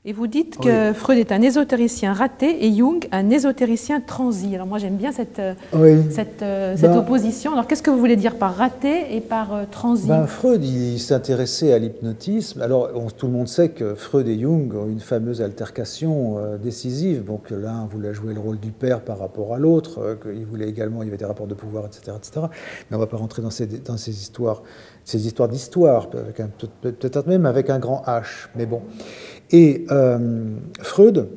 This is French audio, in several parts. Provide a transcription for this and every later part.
Et vous dites que Freud est un ésotéricien raté et Jung un ésotéricien transi. Alors moi j'aime bien cette opposition. Alors qu'est-ce que vous voulez dire par raté et par transi? Freud, il s'intéressait à l'hypnotisme. Alors tout le monde sait que Freud et Jung ont une fameuse altercation décisive. Donc l'un voulait jouer le rôle du père par rapport à l'autre, qu'il voulait également, il y avait des rapports de pouvoir, etc. etc. Mais on ne va pas rentrer dans ces histoires d'histoire, peut-être même avec un grand H. Mais bon. Et Freud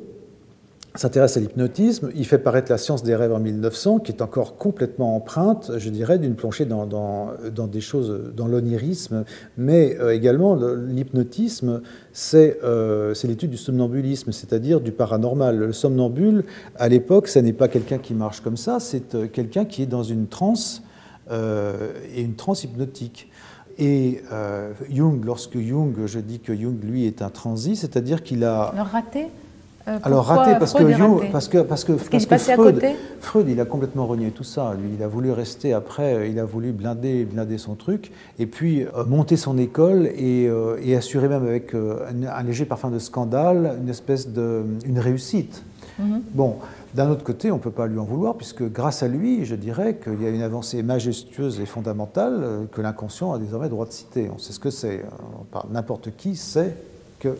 s'intéresse à l'hypnotisme, il fait paraître La science des rêves en 1900, qui est encore complètement empreinte, je dirais, d'une plongée dans des choses, dans l'onirisme, mais également l'hypnotisme, c'est l'étude du somnambulisme, c'est-à-dire du paranormal. Le somnambule, à l'époque, ce n'est pas quelqu'un qui marche comme ça, c'est quelqu'un qui est dans une transe, et une transe hypnotique. Et Jung, lorsque Jung, je dis que Jung, lui, est un transi, c'est-à-dire qu'il a... Alors raté Alors raté parce que Jung, parce que Freud, il a complètement renié tout ça. Lui, il a voulu rester après, il a voulu blinder son truc, et puis monter son école et assurer même avec un léger parfum de scandale une espèce une réussite. Bon. D'un autre côté, on ne peut pas lui en vouloir, puisque grâce à lui, je dirais qu'il y a une avancée majestueuse et fondamentale que l'inconscient a désormais droit de citer. On sait ce que c'est. N'importe qui sait qu'il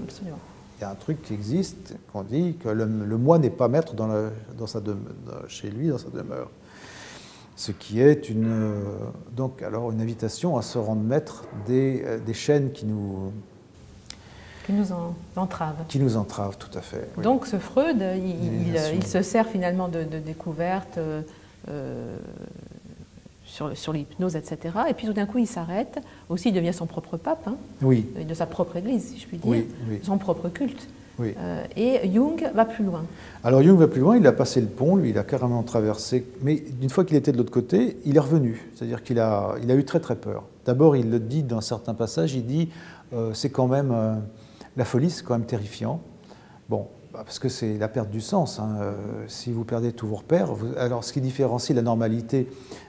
y a un truc qui existe, qu'on dit que le moi n'est pas maître chez lui, dans sa demeure. Ce qui est donc une invitation à se rendre maître des chaînes qui nous entravent. Qui nous entravent, tout à fait. Oui. Donc ce Freud, il se sert finalement de découvertes sur l'hypnose, etc. Et puis tout d'un coup, il s'arrête. Aussi, il devient son propre pape, de sa propre église, si je puis dire, son propre culte. Oui. Et Jung va plus loin. Alors Jung va plus loin, il a passé le pont, lui, il a carrément traversé. Mais une fois qu'il était de l'autre côté, il est revenu. C'est-à-dire qu'il a eu très très peur. D'abord, il le dit dans certains passages, il dit c'est quand même... la folie, c'est quand même terrifiant. Bon, parce que c'est la perte du sens. Si vous perdez tous vos repères, alors ce qui différencie la normalité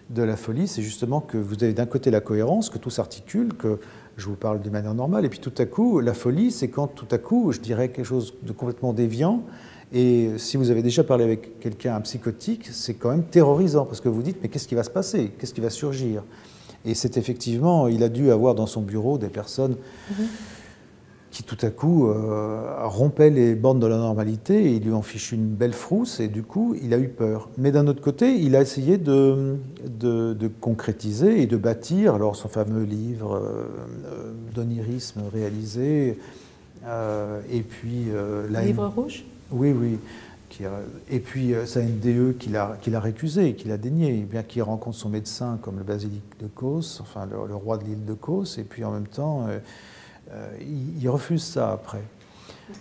de la folie, c'est justement que vous avez d'un côté la cohérence, que tout s'articule, que je vous parle de manière normale, et puis tout à coup, la folie, c'est quand tout à coup, je dirais quelque chose de complètement déviant, et si vous avez déjà parlé avec quelqu'un, un psychotique, c'est quand même terrorisant, parce que vous dites, mais qu'est-ce qui va se passer? Qu'est-ce qui va surgir? Et c'est effectivement, il a dû avoir dans son bureau des personnes... qui tout à coup rompaient les bornes de la normalité et il lui en fichu une belle frousse et du coup il a eu peur. Mais d'un autre côté, il a essayé de concrétiser et de bâtir alors son fameux livre d'onirisme réalisé et puis... Livre rouge ? Oui, oui. Et puis sa NDE qu'il a récusé, qu'il a dénié, bien qu'il rencontre son médecin comme le basilic de Cos, enfin le roi de l'île de Cos, et puis en même temps... il refuse ça après.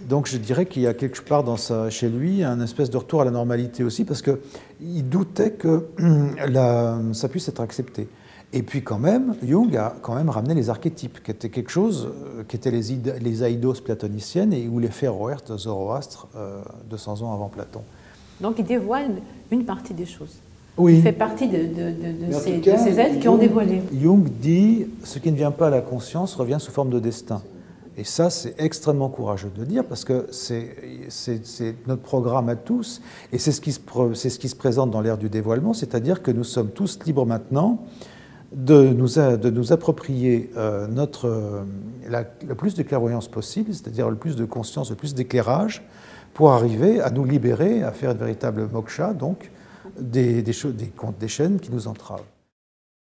Donc je dirais qu'il y a quelque part chez lui un espèce de retour à la normalité aussi, parce qu'il doutait que ça puisse être accepté. Et puis quand même, Jung a quand même ramené les archétypes, qui étaient quelque chose, qui étaient les aïdos platoniciennes et ou les Féroères de Zoroastre 200 ans avant Platon. Donc il dévoile une partie des choses. Oui. Il fait partie de ces êtres qui ont dévoilé. Jung dit « ce qui ne vient pas à la conscience revient sous forme de destin ». Et ça, c'est extrêmement courageux de le dire parce que c'est notre programme à tous et c'est ce qui se présente dans l'ère du dévoilement, c'est-à-dire que nous sommes tous libres maintenant de nous approprier le plus de clairvoyance possible, c'est-à-dire le plus de conscience, le plus d'éclairage pour arriver à nous libérer, à faire une véritable moksha, donc, des chaînes qui nous entravent.